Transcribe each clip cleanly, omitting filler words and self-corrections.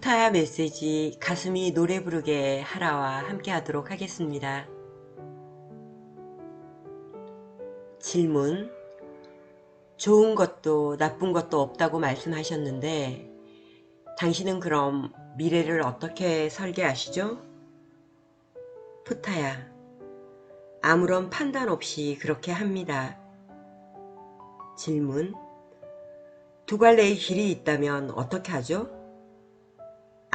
푸타야 메시지 가슴이 노래 부르게 하라와 함께 하도록 하겠습니다. 질문. 좋은 것도 나쁜 것도 없다고 말씀하셨는데 당신은 그럼 미래를 어떻게 설계하시죠? 푸타야. 아무런 판단 없이 그렇게 합니다. 질문. 두 갈래의 길이 있다면 어떻게 하죠?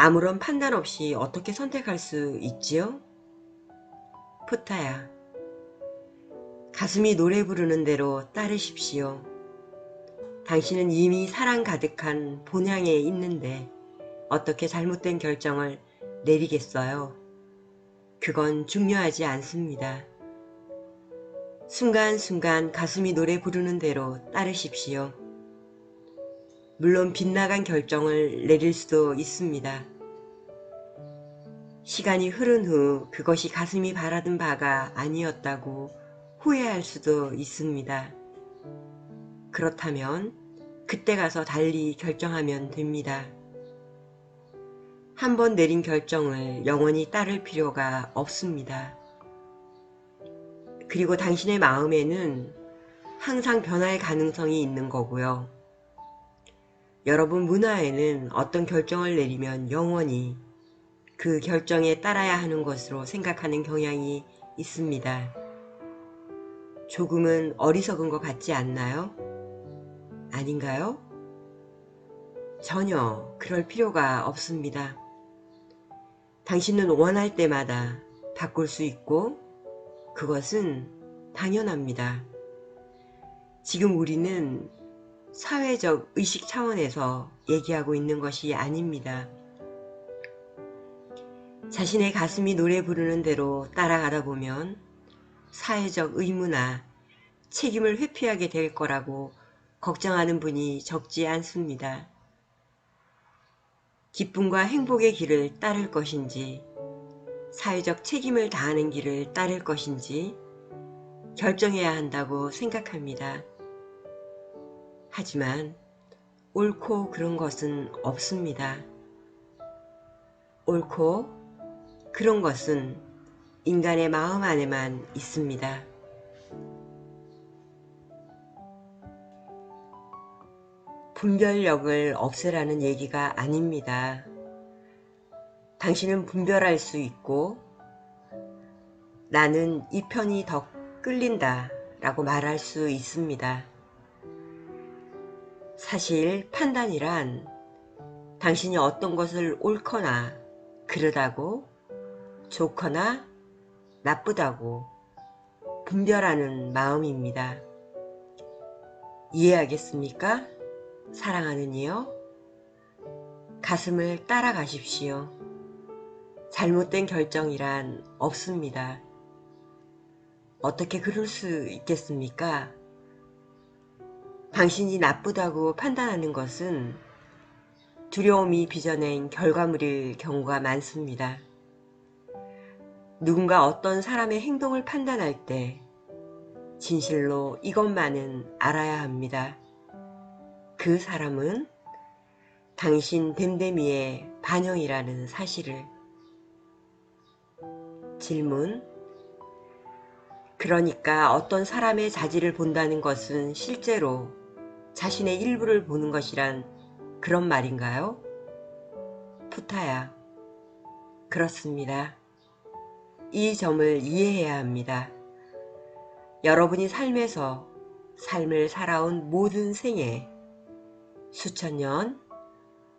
아무런 판단 없이 어떻게 선택할 수 있지요? 푸타야. 가슴이 노래 부르는 대로 따르십시오. 당신은 이미 사랑 가득한 본향에 있는데 어떻게 잘못된 결정을 내리겠어요? 그건 중요하지 않습니다. 순간순간 가슴이 노래 부르는 대로 따르십시오. 물론 빗나간 결정을 내릴 수도 있습니다. 시간이 흐른 후 그것이 가슴이 바라던 바가 아니었다고 후회할 수도 있습니다. 그렇다면 그때 가서 달리 결정하면 됩니다. 한번 내린 결정을 영원히 따를 필요가 없습니다. 그리고 당신의 마음에는 항상 변할 가능성이 있는 거고요. 여러분 문화에는 어떤 결정을 내리면 영원히 그 결정에 따라야 하는 것으로 생각하는 경향이 있습니다. 조금은 어리석은 것 같지 않나요? 아닌가요? 전혀 그럴 필요가 없습니다. 당신은 원할 때마다 바꿀 수 있고 그것은 당연합니다. 지금 우리는 사회적 의식 차원에서 얘기하고 있는 것이 아닙니다. 자신의 가슴이 노래 부르는 대로 따라가다 보면 사회적 의무나 책임을 회피하게 될 거라고 걱정하는 분이 적지 않습니다. 기쁨과 행복의 길을 따를 것인지 사회적 책임을 다하는 길을 따를 것인지 결정해야 한다고 생각합니다. 하지만 옳고 그른 것은 없습니다. 옳고 그런 것은 인간의 마음 안에만 있습니다. 분별력을 없애라는 얘기가 아닙니다. 당신은 분별할 수 있고 나는 이 편이 더 끌린다 라고 말할 수 있습니다. 사실 판단이란 당신이 어떤 것을 옳거나 그르다고 좋거나 나쁘다고 분별하는 마음입니다. 이해하겠습니까? 사랑하는 이여, 가슴을 따라가십시오. 잘못된 결정이란 없습니다. 어떻게 그럴 수 있겠습니까? 당신이 나쁘다고 판단하는 것은 두려움이 빚어낸 결과물일 경우가 많습니다. 누군가 어떤 사람의 행동을 판단할 때 진실로 이것만은 알아야 합니다. 그 사람은 당신 됨됨이의 반영이라는 사실을. 질문. 그러니까 어떤 사람의 자질을 본다는 것은 실제로 자신의 일부를 보는 것이란 그런 말인가요? 푸타야. 그렇습니다. 이 점을 이해해야 합니다. 여러분이 삶에서 삶을 살아온 모든 생에 수천 년,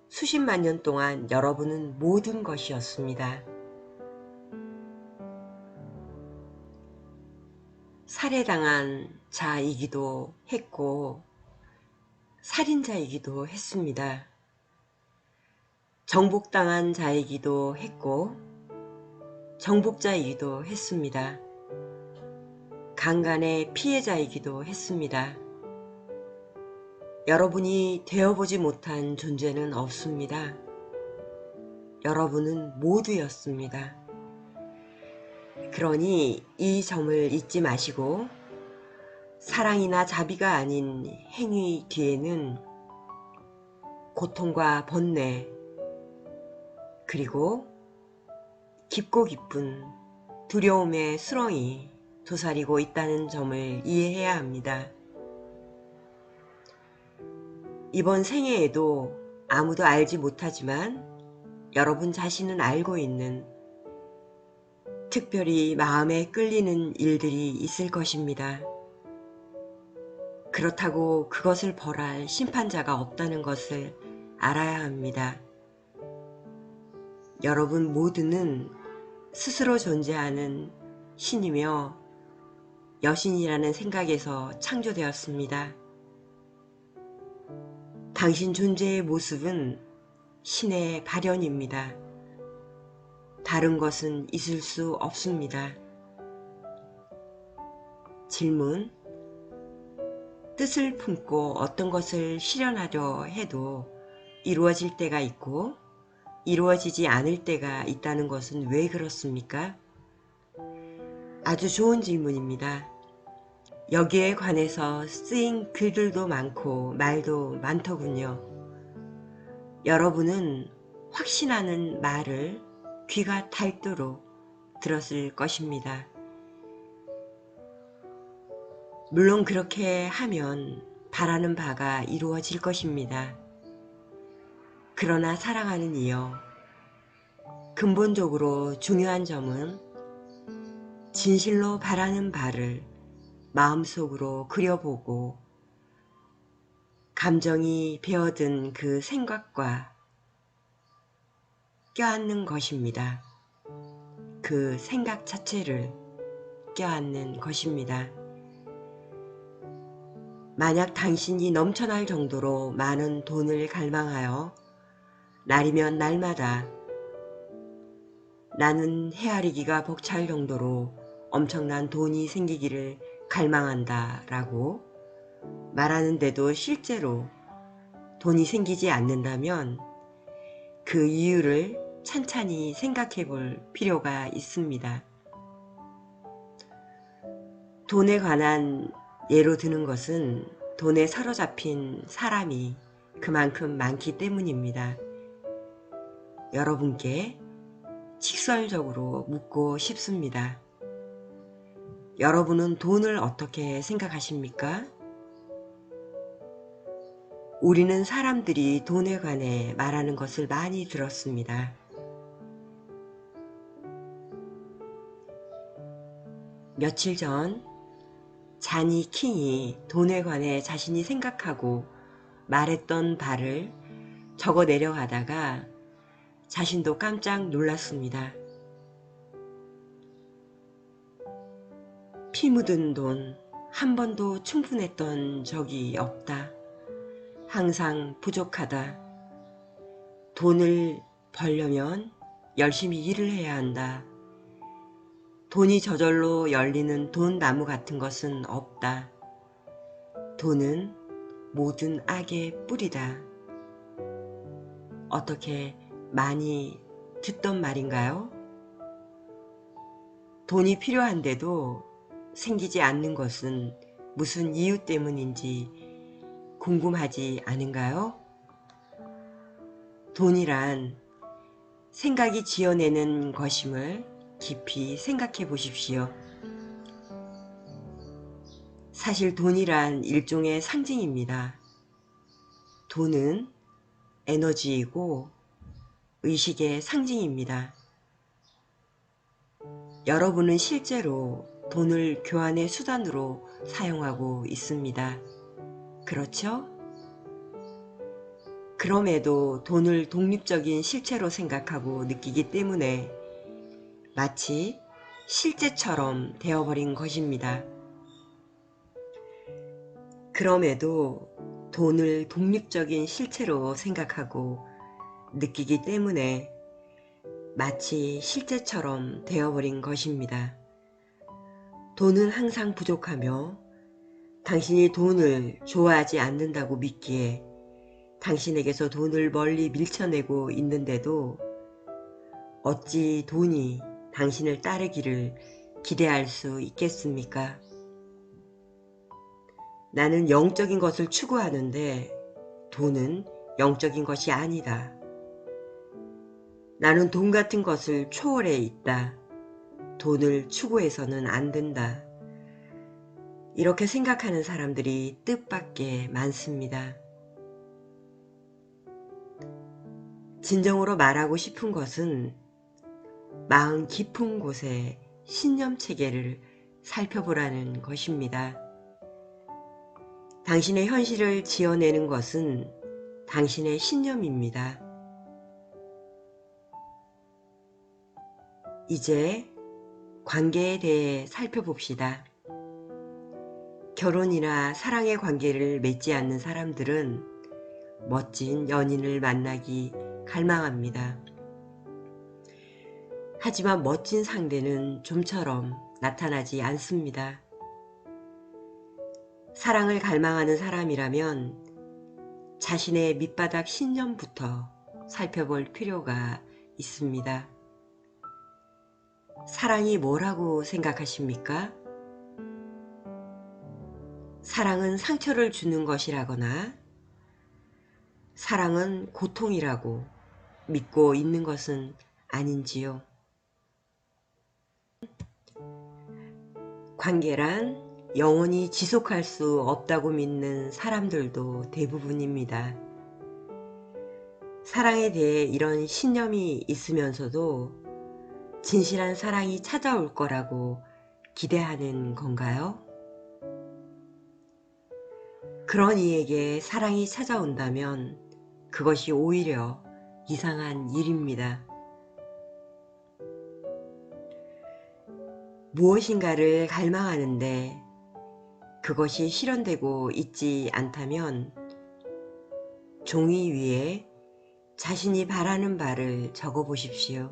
수십만 년 동안 여러분은 모든 것이었습니다. 살해당한 자이기도 했고 살인자이기도 했습니다. 정복당한 자이기도 했고 정복자이기도 했습니다. 강간의 피해자이기도 했습니다. 여러분이 되어보지 못한 존재는 없습니다. 여러분은 모두였습니다. 그러니 이 점을 잊지 마시고 사랑이나 자비가 아닌 행위 뒤에는 고통과 번뇌, 그리고 깊고 깊은 두려움의 수렁이 도사리고 있다는 점을 이해해야 합니다. 이번 생애에도 아무도 알지 못하지만 여러분 자신은 알고 있는 특별히 마음에 끌리는 일들이 있을 것입니다. 그렇다고 그것을 벌할 심판자가 없다는 것을 알아야 합니다. 여러분 모두는 스스로 존재하는 신이며 여신이라는 생각에서 창조되었습니다. 당신 존재의 모습은 신의 발현입니다. 다른 것은 있을 수 없습니다. 질문: 뜻을 품고 어떤 것을 실현하려 해도 이루어질 때가 있고 이루어지지 않을 때가 있다는 것은 왜 그렇습니까? 아주 좋은 질문입니다. 여기에 관해서 쓰인 글들도 많고 말도 많더군요. 여러분은 확신하는 말을 귀가 닳도록 들었을 것입니다. 물론 그렇게 하면 바라는 바가 이루어질 것입니다. 그러나 사랑하는 이여, 근본적으로 중요한 점은 진실로 바라는 바를 마음속으로 그려보고 감정이 배어든 그 생각과 껴안는 것입니다. 그 생각 자체를 껴안는 것입니다. 만약 당신이 넘쳐날 정도로 많은 돈을 갈망하여 날이면 날마다 나는 헤아리기가 벅찰 정도로 엄청난 돈이 생기기를 갈망한다 라고 말하는데도 실제로 돈이 생기지 않는다면 그 이유를 찬찬히 생각해 볼 필요가 있습니다. 돈에 관한 예로 드는 것은 돈에 사로잡힌 사람이 그만큼 많기 때문입니다. 여러분께 직설적으로 묻고 싶습니다. 여러분은 돈을 어떻게 생각하십니까? 우리는 사람들이 돈에 관해 말하는 것을 많이 들었습니다. 며칠 전 자니 킹이 돈에 관해 자신이 생각하고 말했던 바를 적어 내려가다가 자신도 깜짝 놀랐습니다. 피 묻은 돈 한 번도 충분했던 적이 없다. 항상 부족하다. 돈을 벌려면 열심히 일을 해야 한다. 돈이 저절로 열리는 돈나무 같은 것은 없다. 돈은 모든 악의 뿌리다. 어떻게 많이 듣던 말인가요? 돈이 필요한데도 생기지 않는 것은 무슨 이유 때문인지 궁금하지 않은가요? 돈이란 생각이 지어내는 것임을 깊이 생각해 보십시오. 사실 돈이란 일종의 상징입니다. 돈은 에너지이고 의식의 상징입니다. 여러분은 실제로 돈을 교환의 수단으로 사용하고 있습니다. 그렇죠? 그럼에도 돈을 독립적인 실체로 생각하고 느끼기 때문에 마치 실제처럼 되어버린 것입니다. 그럼에도 돈을 독립적인 실체로 생각하고 느끼기 때문에 마치 실제처럼 되어버린 것입니다. 돈은 항상 부족하며 당신이 돈을 좋아하지 않는다고 믿기에 당신에게서 돈을 멀리 밀쳐내고 있는데도 어찌 돈이 당신을 따르기를 기대할 수 있겠습니까? 나는 영적인 것을 추구하는데 돈은 영적인 것이 아니다. 나는 돈 같은 것을 초월해 있다. 돈을 추구해서는 안 된다. 이렇게 생각하는 사람들이 뜻밖의 많습니다. 진정으로 말하고 싶은 것은 마음 깊은 곳에 신념 체계를 살펴보라는 것입니다. 당신의 현실을 지어내는 것은 당신의 신념입니다. 이제 관계에 대해 살펴봅시다. 결혼이나 사랑의 관계를 맺지 않는 사람들은 멋진 연인을 만나기 갈망합니다. 하지만 멋진 상대는 좀처럼 나타나지 않습니다. 사랑을 갈망하는 사람이라면 자신의 밑바닥 신념부터 살펴볼 필요가 있습니다. 사랑이 뭐라고 생각하십니까? 사랑은 상처를 주는 것이라거나 사랑은 고통이라고 믿고 있는 것은 아닌지요? 관계란 영원히 지속할 수 없다고 믿는 사람들도 대부분입니다. 사랑에 대해 이런 신념이 있으면서도 진실한 사랑이 찾아올 거라고 기대하는 건가요? 그런 이에게 사랑이 찾아온다면 그것이 오히려 이상한 일입니다. 무엇인가를 갈망하는데 그것이 실현되고 있지 않다면 종이 위에 자신이 바라는 바를 적어 보십시오.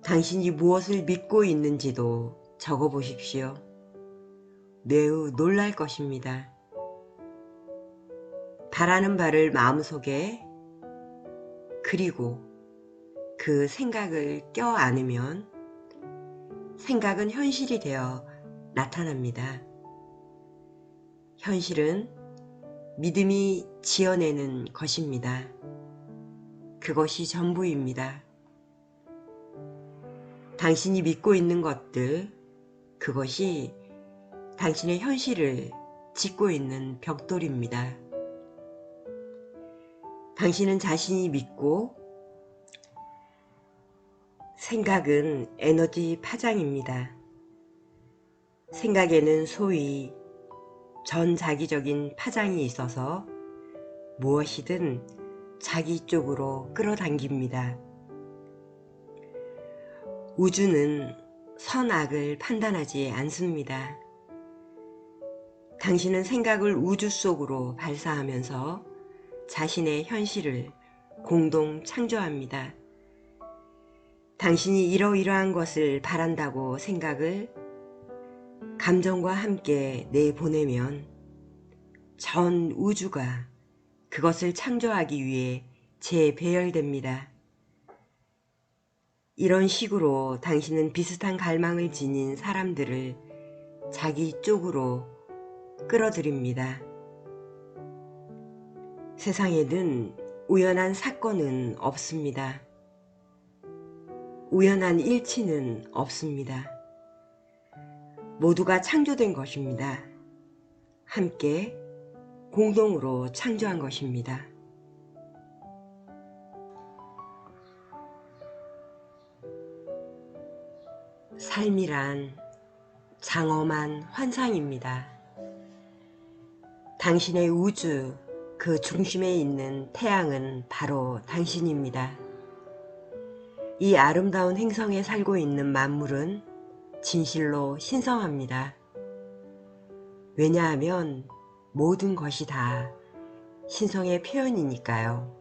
당신이 무엇을 믿고 있는지도 적어 보십시오. 매우 놀랄 것입니다. 바라는 바를 마음속에 그리고 그 생각을 껴안으면 생각은 현실이 되어 나타납니다. 현실은 믿음이 지어내는 것입니다. 그것이 전부입니다. 당신이 믿고 있는 것들, 그것이 당신의 현실을 짓고 있는 벽돌입니다. 당신은 자신이 믿고 생각은 에너지 파장입니다. 생각에는 소위 전자기적인 파장이 있어서 무엇이든 자기 쪽으로 끌어당깁니다. 우주는 선악을 판단하지 않습니다. 당신은 생각을 우주 속으로 발사하면서 자신의 현실을 공동 창조합니다. 당신이 이러이러한 것을 바란다고 생각을 감정과 함께 내보내면 전 우주가 그것을 창조하기 위해 재배열됩니다. 이런 식으로 당신은 비슷한 갈망을 지닌 사람들을 자기 쪽으로 끌어들입니다. 세상에는 우연한 사건은 없습니다. 우연한 일치는 없습니다. 모두가 창조된 것입니다. 함께 공동으로 창조한 것입니다. 삶이란 장엄한 환상입니다. 당신의 우주, 그 중심에 있는 태양은 바로 당신입니다. 이 아름다운 행성에 살고 있는 만물은 진실로 신성합니다. 왜냐하면 모든 것이 다 신성의 표현이니까요.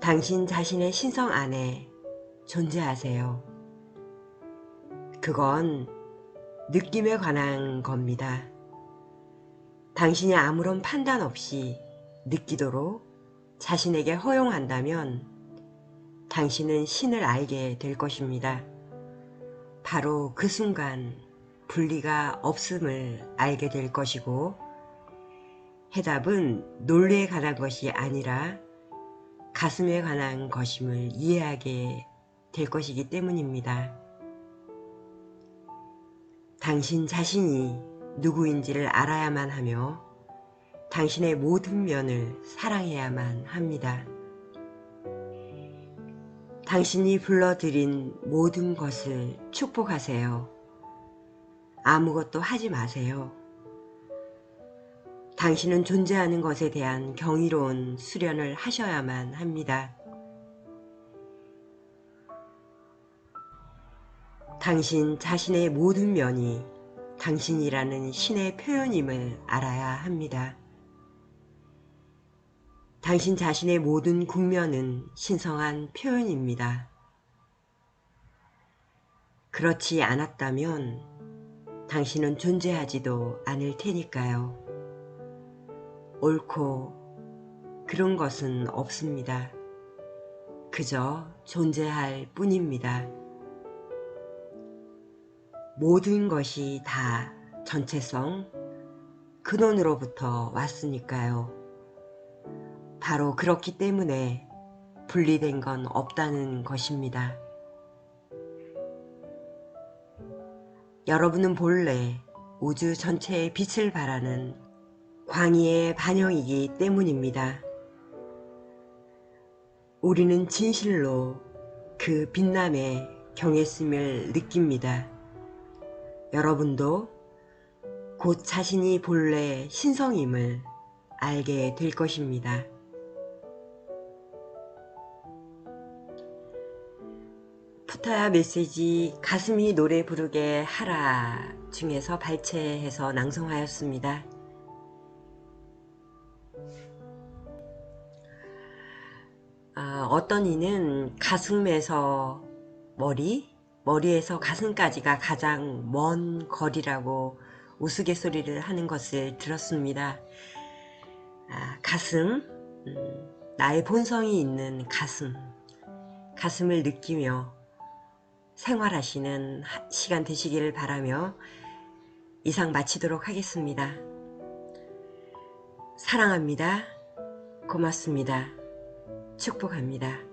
당신 자신의 신성 안에 존재하세요. 그건 느낌에 관한 겁니다. 당신이 아무런 판단 없이 느끼도록 자신에게 허용한다면 당신은 신을 알게 될 것입니다. 바로 그 순간 분리가 없음을 알게 될 것이고 해답은 논리에 관한 것이 아니라 가슴에 관한 것임을 이해하게 될 것이기 때문입니다. 당신 자신이 누구인지를 알아야만 하며 당신의 모든 면을 사랑해야만 합니다. 당신이 불러들인 모든 것을 축복하세요. 아무것도 하지 마세요. 당신은 존재하는 것에 대한 경이로운 수련을 하셔야만 합니다. 당신 자신의 모든 면이 당신이라는 신의 표현임을 알아야 합니다. 당신 자신의 모든 국면은 신성한 표현입니다. 그렇지 않았다면 당신은 존재하지도 않을 테니까요. 옳고 그른 것은 없습니다. 그저 존재할 뿐입니다. 모든 것이 다 전체성, 근원으로부터 왔으니까요. 바로 그렇기 때문에 분리된 건 없다는 것입니다. 여러분은 본래 우주 전체의 빛을 발하는 광의의 반영이기 때문입니다. 우리는 진실로 그 빛남의 경외심을 느낍니다. 여러분도 곧 자신이 본래 신성임을 알게 될 것입니다. 푸타야 메시지 가슴이 노래 부르게 하라 중에서 발췌해서 낭송하였습니다. 어떤 이는 가슴에서 머리에서 가슴까지가 가장 먼 거리라고 우스갯소리를 하는 것을 들었습니다. 가슴, 나의 본성이 있는 가슴을 느끼며 생활하시는 시간 되시기를 바라며 이상 마치도록 하겠습니다. 사랑합니다. 고맙습니다. 축복합니다.